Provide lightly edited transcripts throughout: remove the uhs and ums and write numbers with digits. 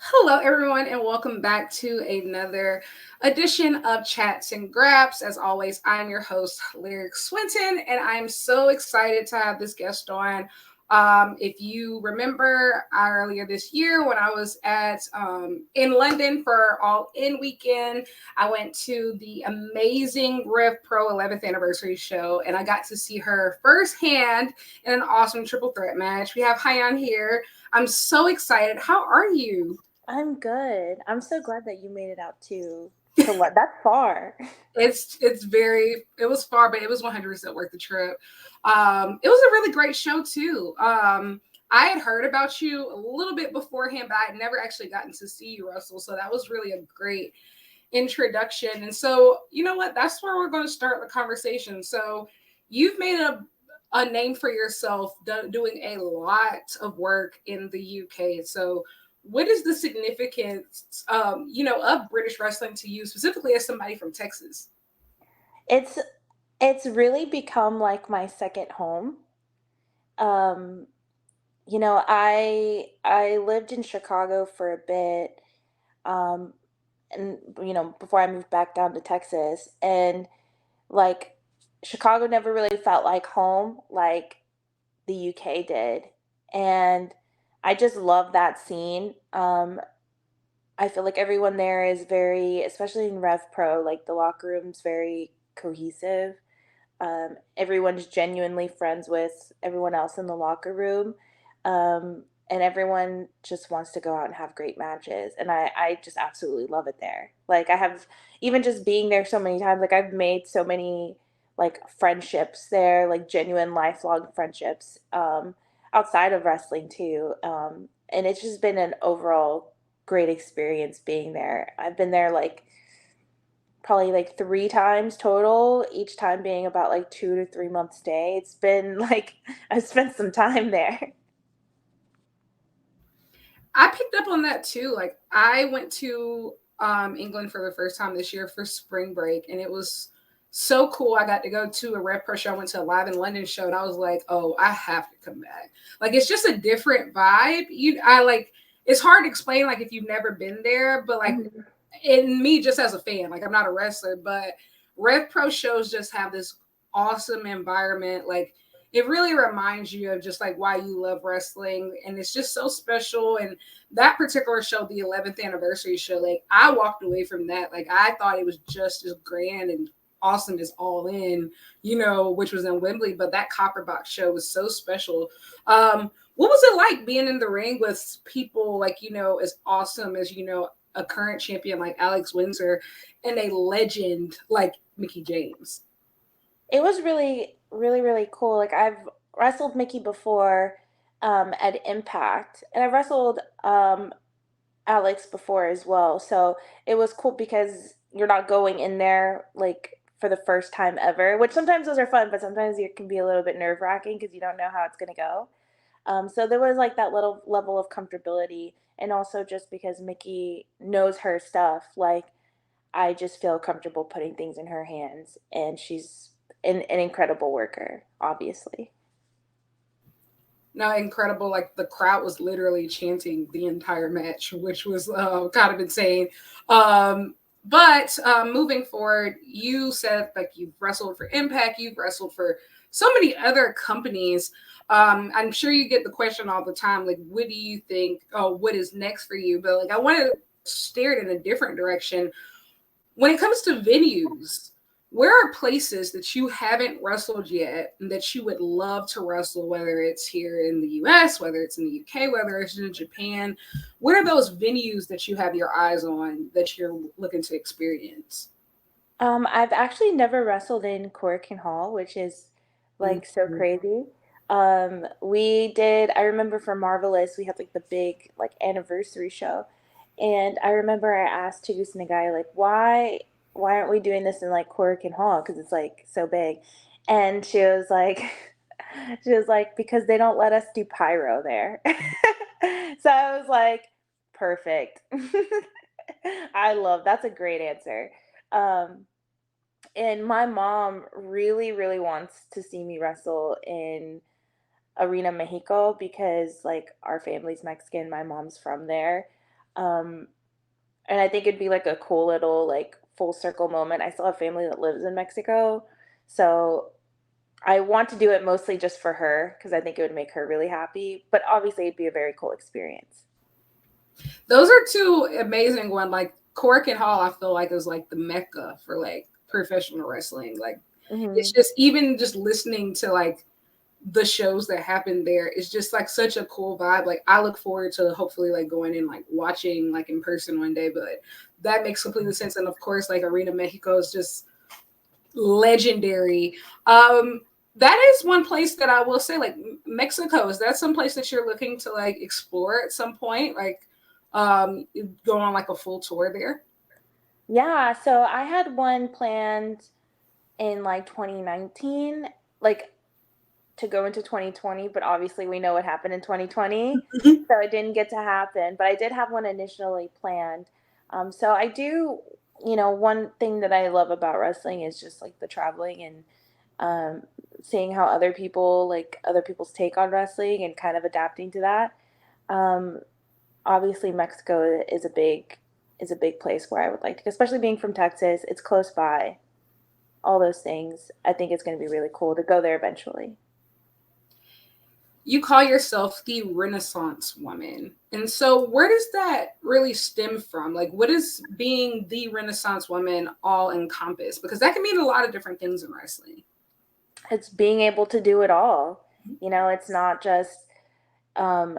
Hello, everyone, and welcome back to another edition of Chats and Graps. As always, I'm your host, Lyric Swinton, and I'm so excited to have this guest on. If you remember earlier this year when I was at in London for All In weekend, I went to the amazing Rev Pro 11th anniversary show, and I got to see her firsthand in an awesome triple threat match. We have Hyan here. I'm so excited. How are you? I'm good. I'm so glad that you made it out to what that's far. It was far, but it was 100% worth the trip. It was a really great show too. I had heard about you a little bit beforehand, but I had never actually gotten to see you, Russell. So that was really a great introduction. And so, you know what? That's where we're going to start the conversation. So, you've made a name for yourself doing a lot of work in the UK. So, what is the significance, of British wrestling to you, specifically as somebody from Texas? It's it's really become like my second home. Um, I lived in Chicago for a bit, um, and before I moved back down to Texas, and like Chicago never really felt like home like the UK did, and I just love that scene. I feel like everyone there is very, especially in Rev Pro, like the locker room's very cohesive. Everyone's genuinely friends with everyone else in the locker room. And everyone just wants to go out and have great matches. And I just absolutely love it there. Like, I have, even just being there so many times, like, I've made so many, like, friendships there, like, genuine lifelong friendships, outside of wrestling, too. And it's just been an overall great experience being there. I've been there, like, probably like 3 times total, each time being about like 2 to 3 months stay. It's been like I've spent some time there. I picked up on that too. Like, I went to England for the first time this year for spring break, and it was so cool. I got to go to a Rev Pro show. I went to a Live in London show, and I was like, "Oh, I have to come back." Like, it's just a different vibe. I like. It's hard to explain, like, if you've never been there, but like, Mhm. in me, just as a fan, like, I'm not a wrestler, but Rev Pro shows just have this awesome environment. Like, it really reminds you of just like why you love wrestling, and it's just so special. And that particular show, the 11th anniversary show, like, I walked away from that, like, I thought it was just as grand and awesome as All In, which was in Wembley, but that Copper Box show was so special. What was it like being in the ring with people like, as awesome as, a current champion like Alex Windsor and a legend like Mickey James? It was really, really, really cool. Like, I've wrestled Mickey before, at Impact, and I've wrestled Alex before as well. So it was cool because you're not going in there like for the first time ever, which sometimes those are fun, but sometimes it can be a little bit nerve wracking because you don't know how it's gonna go. So there was like that little level of comfortability, and also just because Mickey knows her stuff, like, I just feel comfortable putting things in her hands, and she's an incredible worker, obviously. No, incredible. Like, the crowd was literally chanting the entire match, which was kind of insane. But moving forward, you said like you've wrestled for Impact, you've wrestled for so many other companies. I'm sure you get the question all the time, like, what do you think? Oh, what is next for you? But like, I want to steer it in a different direction. When it comes to venues, where are places that you haven't wrestled yet and that you would love to wrestle, whether it's here in the US, whether it's in the UK, whether it's in Japan? What are those venues that you have your eyes on that you're looking to experience? I've actually never wrestled in Corkin Hall, which is like so Mhm. crazy. We did, I remember for Marvelous, we had like the big like anniversary show. And I remember I asked Chigusa Nagai, like, why aren't we doing this in like Corkin Hall? Because it's like so big. And she was like, she was like, because they don't let us do pyro there. So I was like, perfect. I love, that's a great answer. Um, and my mom really, really wants to see me wrestle in Arena Mexico because, like, our family's Mexican. My mom's from there. Um, and I think it'd be like a cool little like full circle moment. I still have family that lives in Mexico, so I want to do it mostly just for her because I think it would make her really happy. But obviously, it'd be a very cool experience. Those are two amazing ones. Like Cork and Hall, I feel like is like the mecca for like professional wrestling. Like it's Hmm. just even just listening to like the shows that happen there is just like such a cool vibe. Like I look forward to hopefully like going and like watching like in person one day. But that makes complete sense. And of course, like Arena Mexico is just legendary. That is one place that I will say, like Mexico, is that some place that you're looking to like explore at some point? Like go on like a full tour there? Yeah, so I had one planned in like 2019, like to go into 2020, but obviously we know what happened in 2020, Mhm. so it didn't get to happen. But I did have one initially planned. So I do, one thing that I love about wrestling is just like the traveling and um, seeing how other people's take on wrestling and kind of adapting to that. Um, Obviously, Mexico is a big place where I would like to, especially being from Texas. It's close by. All those things. I think it's going to be really cool to go there eventually. You call yourself the Renaissance woman. And so where does that really stem from? Like what is being the Renaissance woman all encompass? Because that can mean a lot of different things in wrestling. It's being able to do it all. It's not just um,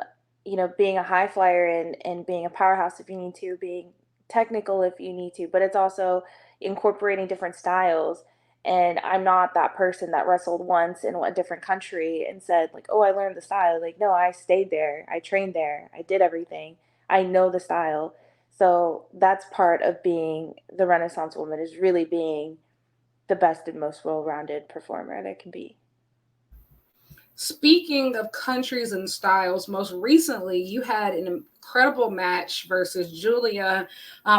being a high flyer and being a powerhouse if you need to, being technical if you need to, but it's also incorporating different styles. And I'm not that person that wrestled once in a different country and said, like, oh, I learned the style. Like, no, I stayed there, I trained there, I did everything, I know the style. So that's part of being the Renaissance woman, is really being the best and most well rounded performer there can be. Speaking of countries and styles, most recently you had an incredible match versus Giulia,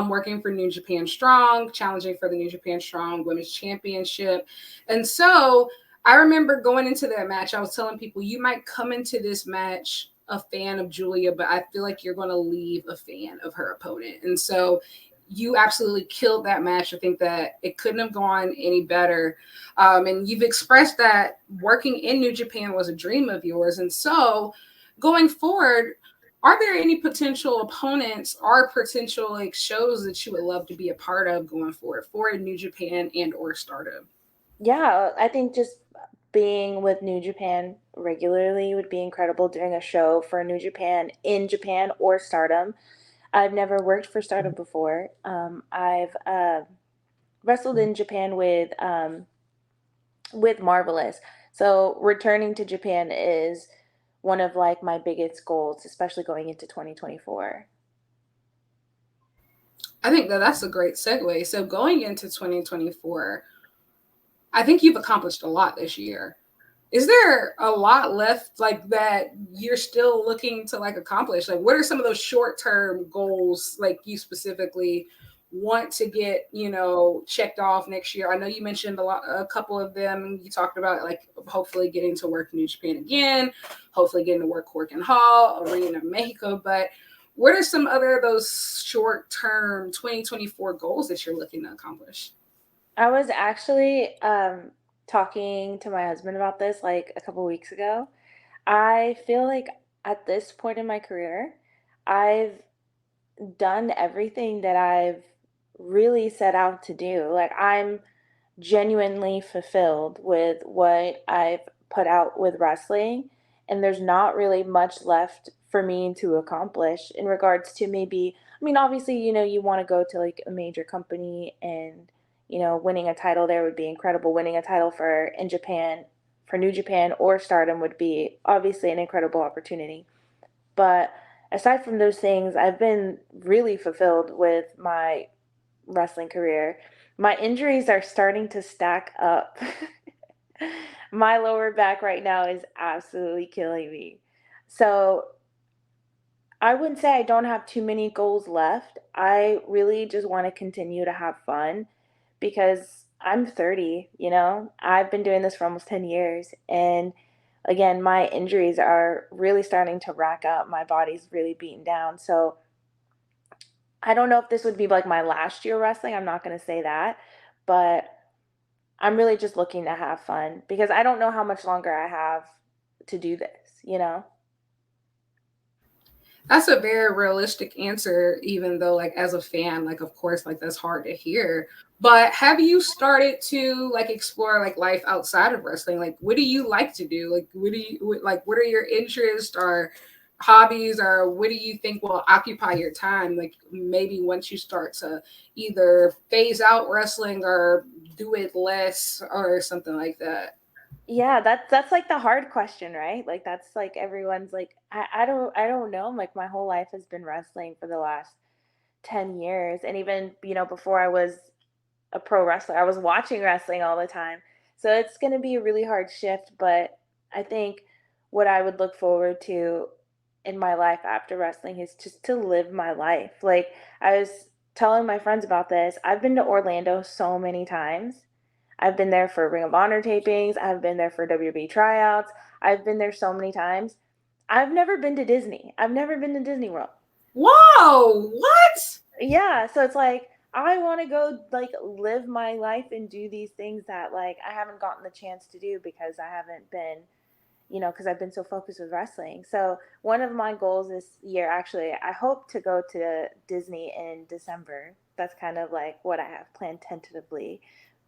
working for New Japan Strong, challenging for the New Japan Strong Women's Championship. And so I remember going into that match, I was telling people you might come into this match a fan of Giulia, but I feel like you're going to leave a fan of her opponent. And so you absolutely killed that match. I think that it couldn't have gone any better. And you've expressed that working in New Japan was a dream of yours. And so going forward, are there any potential opponents or potential like shows that you would love to be a part of going forward for New Japan and or Stardom? Yeah, I think just being with New Japan regularly would be incredible. Doing a show for New Japan in Japan or Stardom. I've never worked for Stardom before. I've wrestled in Japan with Marvelous. So returning to Japan is one of like my biggest goals, especially going into 2024. I think that that's a great segue. So going into 2024, I think you've accomplished a lot this year. Is there a lot left like that you're still looking to like accomplish? Like what are some of those short-term goals like you specifically want to get, checked off next year? I know you mentioned a couple of them. You talked about like hopefully getting to work in New Japan again, hopefully getting to work Cork and Hall, Arena Mexico, but what are some other of those short-term 2024 goals that you're looking to accomplish? I was actually talking to my husband about this like a couple weeks ago. I feel like at this point in my career, I've done everything that I've really set out to do. Like, I'm genuinely fulfilled with what I've put out with wrestling, and there's not really much left for me to accomplish in regards to maybe, I mean, obviously, you want to go to like a major company and, winning a title there would be incredible. Winning a title for New Japan or Stardom would be obviously an incredible opportunity. But aside from those things, I've been really fulfilled with my wrestling career. My injuries are starting to stack up. My lower back right now is absolutely killing me. So I wouldn't say I don't have too many goals left. I really just want to continue to have fun because I'm 30, I've been doing this for almost 10 years. And again, my injuries are really starting to rack up. My body's really beaten down. So I don't know if this would be like my last year wrestling. I'm not going to say that, but I'm really just looking to have fun because I don't know how much longer I have to do this, you know? That's a very realistic answer, even though, like, as a fan, like, of course, like, that's hard to hear. But have you started to like explore like life outside of wrestling? Like, what do you like to do? Like, what are your interests or hobbies, or what do you think will occupy your time? Like, maybe once you start to either phase out wrestling or do it less or something like that. Yeah, that's like the hard question, right? Like that's like everyone's like I don't know. Like my whole life has been wrestling for the last 10 years. And even, before I was a pro wrestler, I was watching wrestling all the time. So it's going to be a really hard shift, but I think what I would look forward to in my life after wrestling is just to live my life. Like I was telling my friends about this. I've been to Orlando so many times. I've been there for Ring of Honor tapings. I've been there for WB tryouts. I've been there so many times. I've never been to Disney. I've never been to Disney World. Whoa, what? Yeah, so it's like I want to go like live my life and do these things that like I haven't gotten the chance to do because I haven't been, because I've been so focused with wrestling. So one of my goals this year, actually, I hope to go to Disney in December. That's kind of like what I have planned tentatively,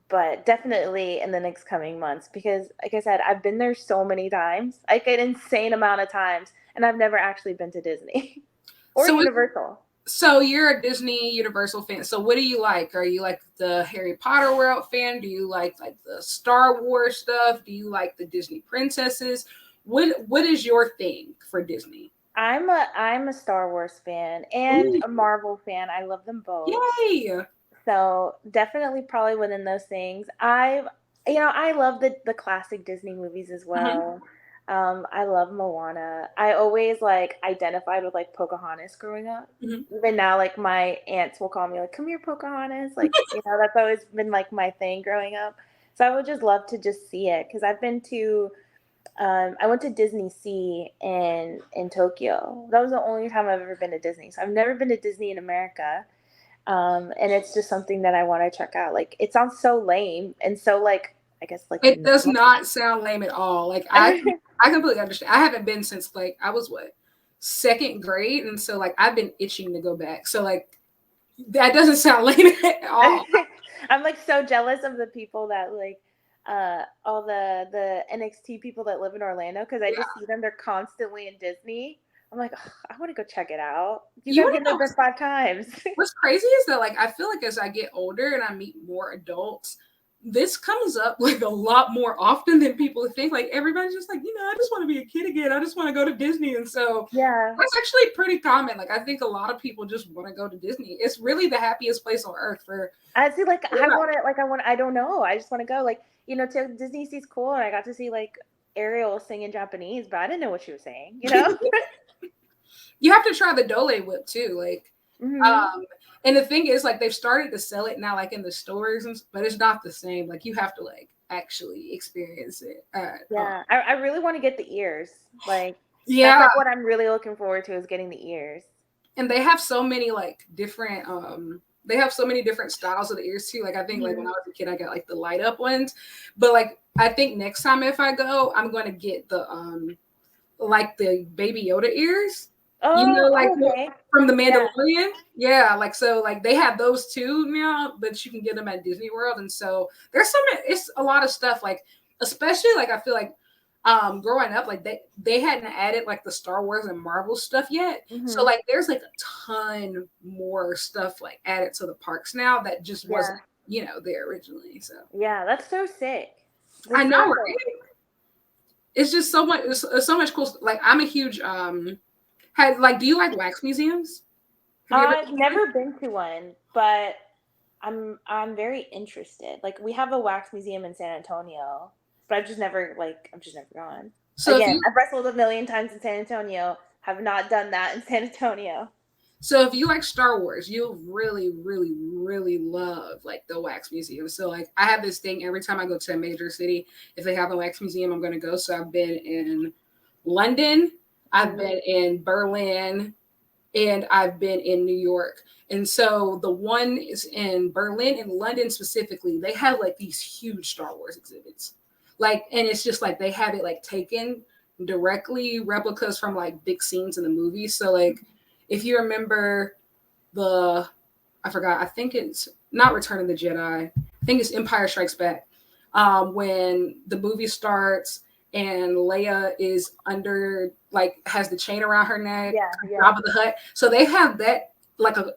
but definitely in the next coming months because, like I said, I've been there so many times, like an insane amount of times, and I've never actually been to Disney or So Universal. So you're a Disney Universal fan. So what do you like? Are you like the Harry Potter world fan? Do you like the Star Wars stuff? Do you like the Disney princesses? What is your thing for Disney? I'm a Star Wars fan and Ooh, a Marvel fan. I love them both. yay! So definitely probably within those things. I love the classic Disney movies as Mhm, well. I love Moana. I always like identified with like Pocahontas growing up. mhm. Even now, like my aunts will call me like, "Come here, Pocahontas." Like, that's always been like my thing growing up. So I would just love to just see it because I went to Disney Sea in Tokyo. That was the only time I've ever been to Disney. So I've never been to Disney in America. And it's just something that I want to check out. Like it sounds so lame and so like I guess like It does normal. not sound lame at all. Like I completely understand. I haven't been since like I was what, second grade, and so like I've been itching to go back. So like that doesn't sound lame at all. I'm like so jealous of the people that like all the NXT people that live in Orlando because I just see them. They're constantly in Disney. I'm like, "Ugh, I want to go check it out. You You guys want been to there know been 5 times." what's crazy is that like I feel like as I get older and I meet more adults, this comes up like a lot more often than people think. Like everybody's just like, I just want to be a kid again. I just want to go to Disney. And so Yeah. that's actually pretty common. Like I think a lot of people just want to go to Disney. It's really the happiest place on earth for I see, like, everybody. I don't know. I just want to go. Like, to Disney Sea's cool, and I got to see like Ariel sing in Japanese, but I didn't know what she was saying. You have to try the Dole whip too. Like Hmm. and the thing is like they've started to sell it now like in the stores but it's not the same. Like you have to like actually experience it. Yeah, I really want to get the ears. Like, that's Yeah, like what I'm really looking forward to is getting the ears. and they have so many like different they have so many different styles of the ears too. Like I think like when Hmm. I was a kid I got like the light up ones. But like I think next time if I go, I'm gonna get the like the baby Yoda ears. Like Oh, okay. from the Yeah, Mandalorian. Yeah, like so like they have those too now, but you can get them at Disney World. And so it's a lot of stuff like especially like I feel like growing up like they hadn't added like the Star Wars and Marvel stuff yet. So hmm, like there's like a ton more stuff like added to the parks now that just wasn't, yeah, there originally. So yeah. That's so sick. I That's know, so sick. right? It's just so much it's so much cool. Like I'm a huge had like do you like wax museums? Have you ever I've never been to one, but I'm very interested. Like we have a wax museum in San Antonio, but I've just never gone. so if Again, you I've wrestled a million times in San Antonio, have not done that in San Antonio. So if you like Star Wars, you'll really, really, really love like the wax museum. So like I have this thing every time I go to a major city, if they have a wax museum, I'm gonna go. So I've been in London, I've Hmm. been in Berlin, and I've been in New York. And so the one is in Berlin and London specifically, they have like these huge Star Wars exhibits. Like, and it's just like they have it like taken directly replicas from like big scenes in the movie. So like if you remember the I forgot, I think it's not Return of the Jedi. I think it's Empire Strikes Back. When the movie starts and Leia is under like has the chain around her neck, Yeah. Jabba the Hutt. So they have that like a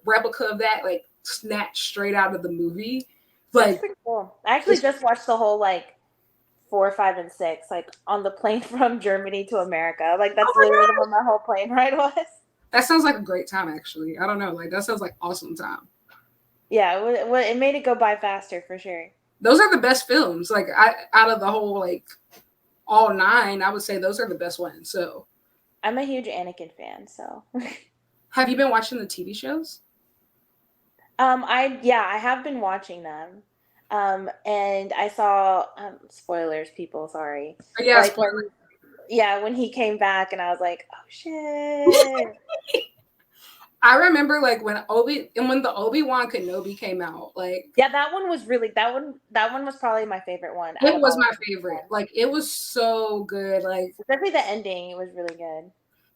replica of that like snatched straight out of the movie. That's Like pretty cool. I actually just watched the whole like 4, 5, and 6, like on the plane from Germany to America. Like that's oh my literally God, what my whole plane ride was. that sounds like a great time actually. I don't know, like that sounds like awesome time. Yeah, it made it go by faster for sure. Those are the best films. Like out of the whole like all 9, I would say those are the best ones. So I'm a huge Anakin fan, so. have you been watching the TV shows? I have been watching them. And I saw spoilers, people, sorry. Yeah, Like when he came back and I was like, oh shit. I remember like when the Obi-Wan Kenobi came out, like Yeah, that one was really that one was probably my favorite one out it of was all my of them. favorite. Like it was so good. Like Especially the ending, it was really good.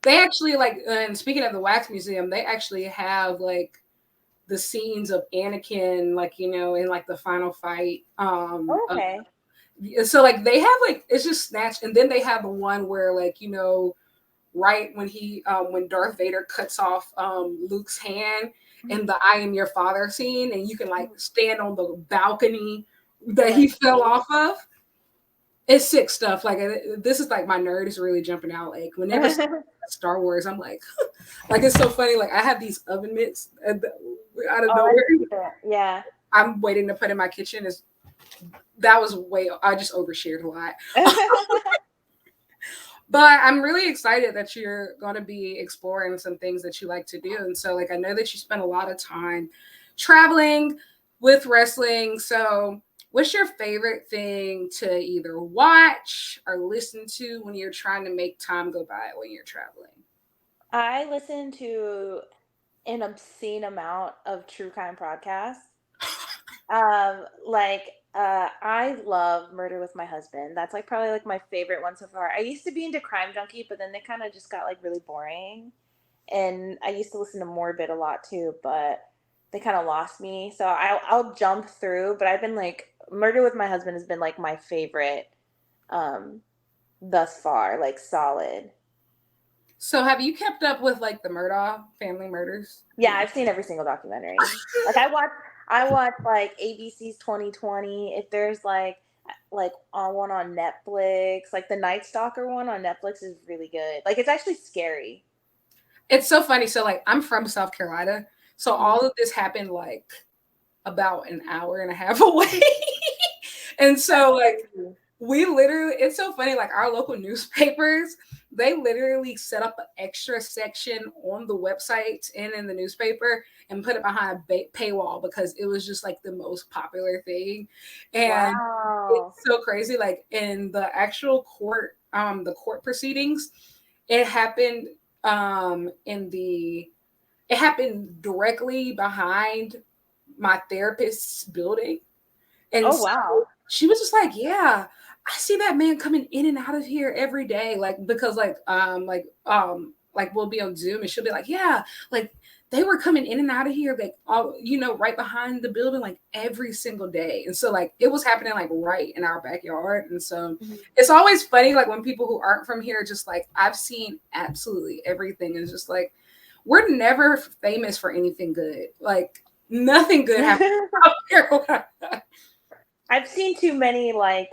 they actually like and speaking of the Wax Museum, they actually have like the scenes of Anakin, like in like the final fight. Okay. So like they have like it's just snatched, and then they have the one where like right when Darth Vader cuts off Luke's hand in the I am your father scene, and you can like stand on the balcony that he fell off of. It's sick stuff. Like this is like my nerd is really jumping out. Like whenever Star Wars, I'm like, like it's so funny. Like I have these oven mitts out of nowhere. Yeah. I'm waiting to put in my kitchen. I just overshared a lot. But I'm really excited that you're going to be exploring some things that you like to do. And so, like, I know that you spend a lot of time traveling with wrestling. So, what's your favorite thing to either watch or listen to when you're trying to make time go by when you're traveling? I listen to an obscene amount of true crime podcasts. I love Murder with My Husband. That's like probably like my favorite one so far. I used to be into Crime Junkie, but then they kind of just got like really boring. And I used to listen to Morbid a lot too, but they kind of lost me. So I'll jump through, but I've been like Murder with My Husband has been like my favorite thus far, like solid. So, have you kept up with like the Murdaugh family murders? Yeah, I've seen every single documentary. Like I watch like ABC's 2020. If there's like on one on Netflix, like the Night Stalker one on Netflix is really good. Like it's actually scary. It's so funny. So, like, I'm from South Carolina. So, all of this happened like about an hour and a half away. And so, like, it's so funny. Like, our local newspapers, they literally set up an extra section on the website and in the newspaper and put it behind a paywall because it was just like the most popular thing. And it's so crazy. Like, in the actual court, the court proceedings, it happened it happened directly behind my therapist's building. And so she was just like, yeah, I see that man coming in and out of here every day. Like, because like we'll be on Zoom and she'll be like, yeah, like they were coming in and out of here, like all, right behind the building, like every single day. And so like it was happening like right in our backyard. And so it's always funny, like when people who aren't from here, just like I've seen absolutely everything. And it's just like, we're never famous for anything good. Like nothing good happens out here. I've seen too many like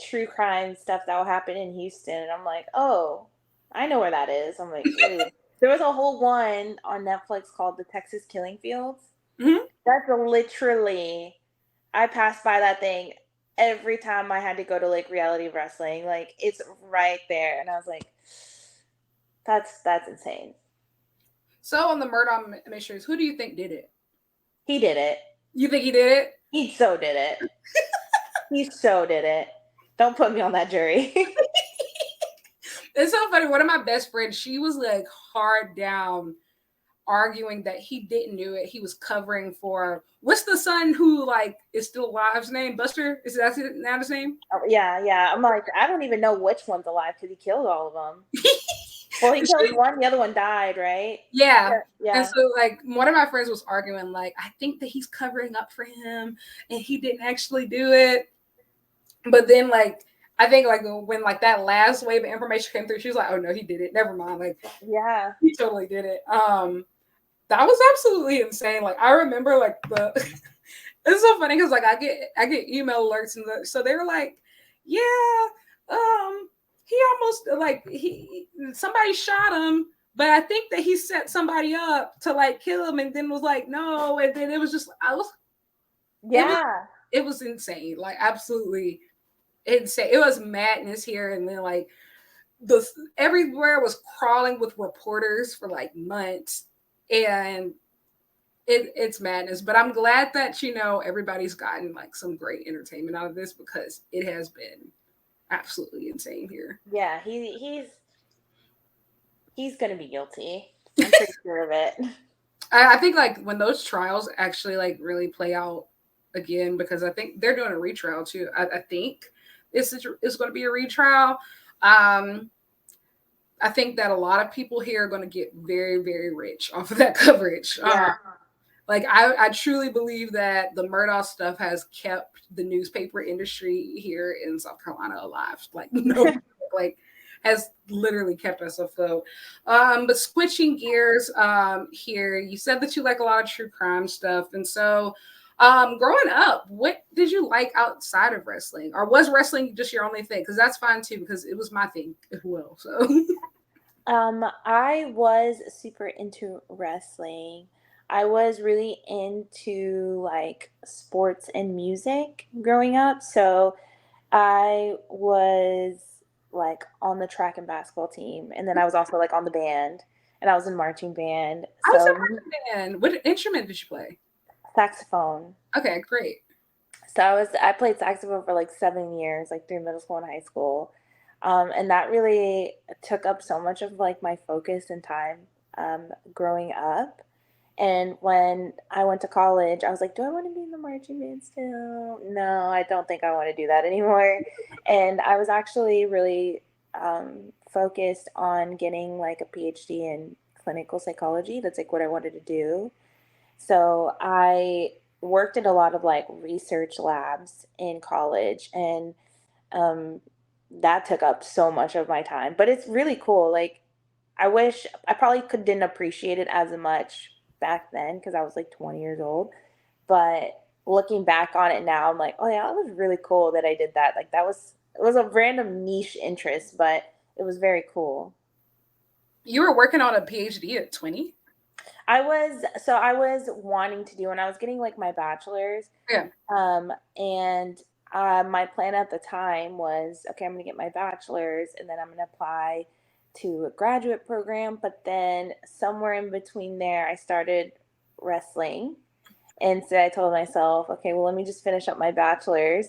true crime stuff that will happen in Houston, and I'm like, oh, I know where that is. I'm like, ooh. There was a whole one on Netflix called The Texas Killing Fields. Mm-hmm. That's literally, I passed by that thing every time I had to go to like reality wrestling. Like it's right there, and I was like, that's insane. So on the Murdaugh mysteries, who do you think did it? He did it. You think he did it? He so did it. He so did it. Don't put me on that jury. It's so funny. One of my best friends, she was like hard down arguing that he didn't do it. He was covering for what's the son who like is still alive's name? Buster? Is that not his name? Oh, yeah, yeah. I'm like, I don't even know which one's alive because he killed all of them. Well, he killed one, the other one died, right? Yeah. And Yeah. so like one of my friends was arguing, like, I think that he's covering up for him and he didn't actually do it. But then like I think like when like that last wave of information came through, she was like, oh no, he did it. Never mind. Like Yeah. he totally did it. That was absolutely insane. Like I remember like the it's so funny because like I get email alerts and so they were like, yeah, he almost like he somebody shot him, but I think that he set somebody up to like kill him, and then was like no, and then it was just I was Yeah. it was insane, like absolutely insane. It was madness here, and then like the everywhere was crawling with reporters for like months, and it's madness. But I'm glad that everybody's gotten like some great entertainment out of this because it has been absolutely insane here. Yeah. He's gonna be guilty. I'm pretty sure of it. I think like when those trials actually like really play out again, because I think they're doing a retrial too. I think this is going to be a retrial. Um, I think that a lot of people here are going to get very, very rich off of that coverage. Yeah. Like I truly believe that the Murdoch stuff has kept the newspaper industry here in South Carolina alive. Like no, like has literally kept us afloat. But switching gears here, you said that you like a lot of true crime stuff, and so growing up, what did you like outside of wrestling, or was wrestling just your only thing? Because that's fine too, because it was my thing as well. So I was super into wrestling. I was really into like sports and music growing up. So I was like on the track and basketball team, and then I was also like on the band, and I was in marching band. I was So a band. What instrument did you play? saxophone. Okay, great. So I played saxophone for like 7 years, like through middle school and high school, and that really took up so much of like my focus and time growing up. And when I went to college, I was like, do I want to be in the marching band still? No, I don't think I want to do that anymore. And I was actually really focused on getting like a PhD in clinical psychology. That's like what I wanted to do. So I worked in a lot of like research labs in college, and um, that took up so much of my time. But it's really cool. Like I wish I probably didn't appreciate it as much back then because I was like 20 years old. But looking back on it now, I'm like, oh yeah, it was really cool that I did that. Like it was a random niche interest, but it was very cool. You were working on a PhD at 20? I was wanting to do when I was getting like my bachelor's. Yeah. And my plan at the time was, okay, I'm going to get my bachelor's and then I'm going to apply to a graduate program. But then somewhere in between there, I started wrestling. And so I told myself, okay, well, let me just finish up my bachelor's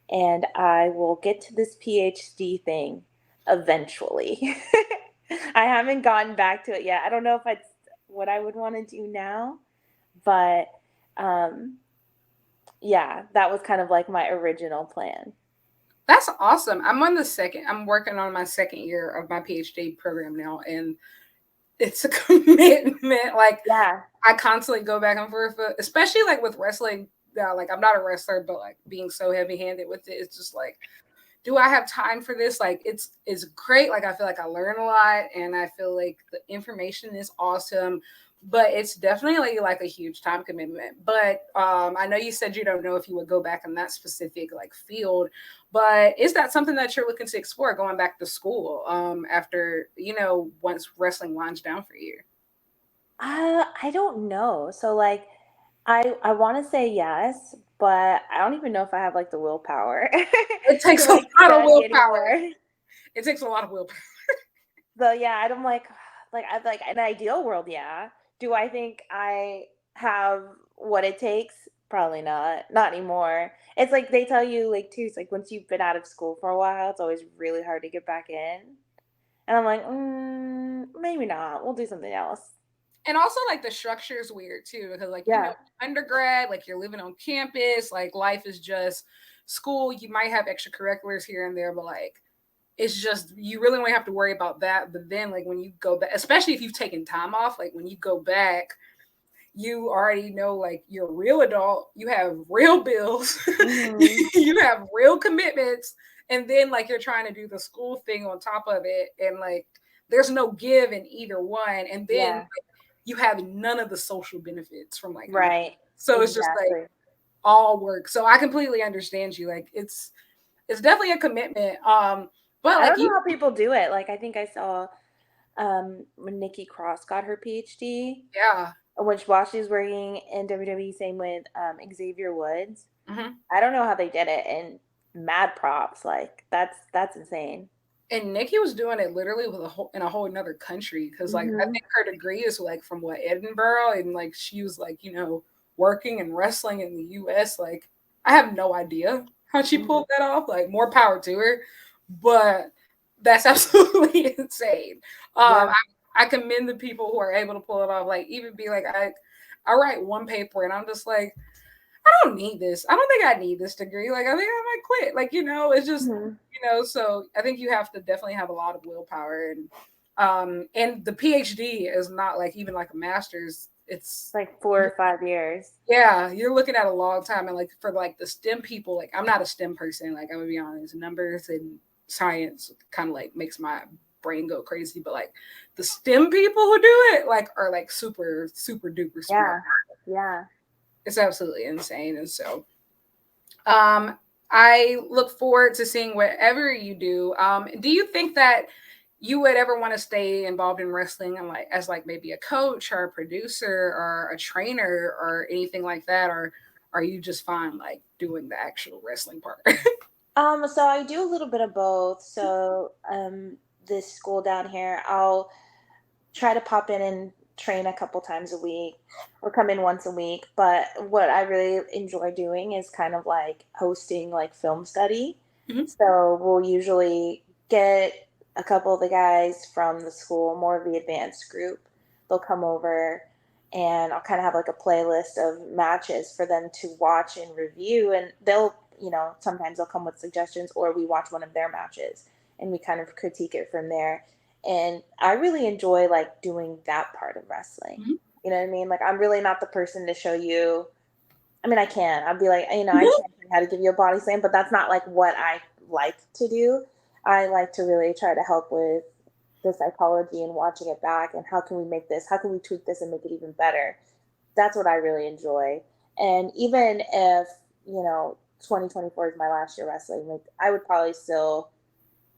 and I will get to this PhD thing eventually. I haven't gotten back to it yet. I don't know if it's what I would want to do now, but um, yeah, that was kind of like my original plan. That's awesome. I'm working on my second year of my PhD program now, and it's a commitment. Like Yeah. I constantly go back and forth, especially like with wrestling. Like I'm not a wrestler, but like being so heavy handed with it, it's just like, do I have time for this? Like it's great. Like I feel like I learn a lot, and I feel like the information is awesome, but it's definitely like a huge time commitment. But I know you said you don't know if you would go back in that specific like field, but is that something that you're looking to explore going back to school after once wrestling winds down for you? I don't know. So like I want to say yes, but I don't even know if I have like the willpower It to takes a like lot of study willpower. anymore. It takes a lot of willpower. So yeah, I'm like I like an ideal world, yeah. Do I think I have what it takes? Probably not. Not anymore. It's like they tell you like too, it's like once you've been out of school for a while, it's always really hard to get back in. And I'm like, maybe not. We'll do something else. And also like the structure is weird too, because like Yeah. undergrad, like you're living on campus, like life is just school. You might have extracurriculars here and there, but like it's just you really don't have to worry about that. But then like when you go back, especially if you've taken time off, like when you go back, you already know like you're a real adult, you have real bills, Hmm. you have real commitments, and then like you're trying to do the school thing on top of it, and like there's no give in either one, and then Yeah. like, you have none of the social benefits from like under. Right. So it's just like Exactly. all work. So I completely understand you. Like it's definitely a commitment. But I like don't know you, how people do it. Like I think I saw when Nikki Cross got her PhD, yeah. while she's working in WWE, same with Xavier Woods. Mhm. I don't know how they did it, and mad props. Like that's insane. And Nikki was doing it literally with a whole another country because like I Hmm. think her degree is like from what Edinburgh, and like she was like working and wrestling in the U.S. Like I have no idea how she Hmm. pulled that off. Like more power to her, but that's absolutely insane. Yeah. I commend the people who are able to pull it off. Like even be like I write one paper and I'm just like I don't need this. I don't think I need this degree. Like, I think I might quit. Like, it's just, Hmm. so I think you have to definitely have a lot of willpower and the PhD is not like even like a master's. It's Like 4 or 5 years. yeah, you're looking at a long time and like for like the STEM people, like I'm not a STEM person, like I'm gonna be honest. Numbers and science kind of like makes my brain go crazy, but like the STEM people who do it like are like super, super duper smart. Yeah. Yeah. It's absolutely insane. And so Um, I look forward to seeing whatever you do. Do you think that you would ever want to stay involved in wrestling and like as like maybe a coach or a producer or a trainer or anything like that, or are you just fine like doing the actual wrestling part? So I do a little bit of both. So this school down here, I'll try to pop in and train a couple times a week or come in once a week. But what I really enjoy doing is kind of like hosting like film study. Mhm. So we'll usually get a couple of the guys from the school, more of the advanced group. They'll come over and I'll kind of have like a playlist of matches for them to watch and review. And they'll, sometimes they'll come with suggestions or we watch one of their matches and we kind of critique it from there, and I really enjoy like doing that part of wrestling. Mhm. You know what I mean? Like I'm really not the person to show you. I mean, I can. I'd be like, I can tell you how to give you a body slam, but that's not like what I like to do. I like to really try to help with the psychology and watching it back and how can we make this, how can we tweak this and make it even better. That's what I really enjoy. And even if, 2024 is my last year wrestling, like I would probably still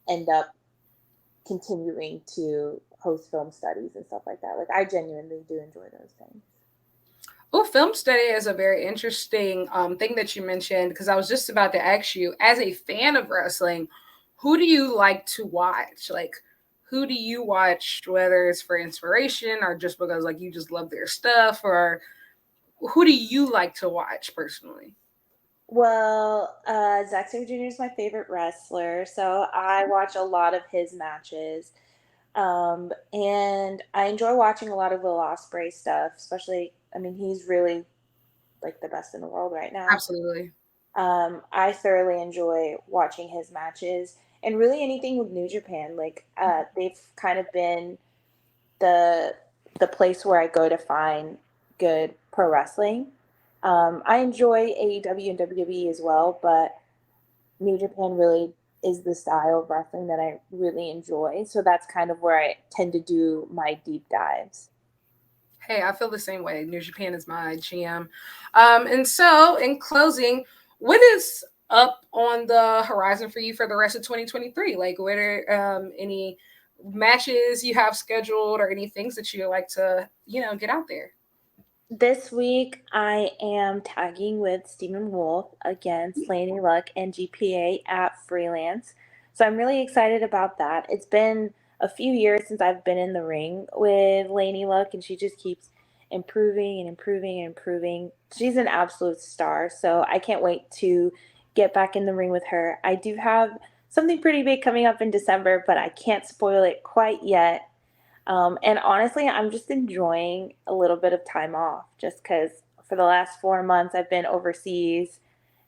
end up continuing to host film studies and stuff like that. Like I genuinely do enjoy those things. Oh, film study is a very interesting thing that you mentioned because I was just about to ask you, as a fan of wrestling, who do you like to watch? Like, who do you watch, whether it's for inspiration or just because like you just love their stuff, or who do you like to watch personally? Well, Zack Sabre Jr. is my favorite wrestler, so I watch a lot of his matches. And I enjoy watching a lot of Will Ospreay stuff, especially, I mean, he's really like the best in the world right now. Absolutely. I thoroughly enjoy watching his matches and really anything with New Japan. Like, they've kind of been the the place where I go to find good pro wrestling. I enjoy AEW and WWE as well, but New Japan really is the style of wrestling that I really enjoy. So that's kind of where I tend to do my deep dives. Hey, I feel the same way. New Japan is my GM. And so, in closing, what is up on the horizon for you for the rest of 2023? Like, what are any matches you have scheduled or any things that you like to, get out there? This week, I am tagging with Stephen Wolf against Laney Luck and GPA at Freelance. So I'm really excited about that. It's been a few years since I've been in the ring with Laney Luck, and she just keeps improving and improving and improving. She's an absolute star. So I can't wait to get back in the ring with her. I do have something pretty big coming up in December, but I can't spoil it quite yet. And honestly, I'm just enjoying a little bit of time off just because for the last 4 months I've been overseas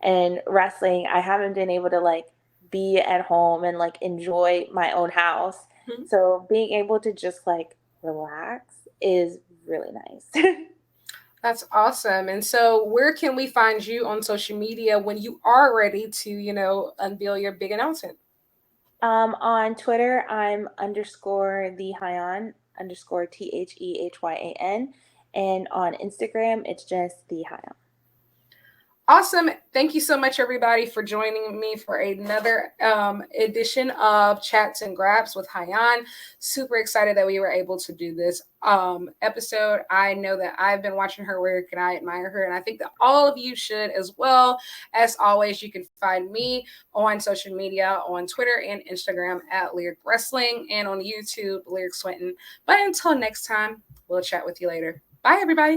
and wrestling. I haven't been able to like be at home and like enjoy my own house. Mhm. So being able to just like relax is really nice. That's awesome. And so, where can we find you on social media when you are ready to, unveil your big announcement? On Twitter, I'm underscore the Hyan underscore THEHYAN. And on Instagram, it's just the Hyan. Awesome. Thank you so much, everybody, for joining me for another edition of Chats and Graps with Hyan. Super excited that we were able to do this episode. I know that I've been watching her work and I admire her, and I think that all of you should as well. As always, you can find me on social media on Twitter and Instagram at Lyric Wrestling and on YouTube, Lyric Swinton. But until next time, we'll chat with you later. Bye, everybody.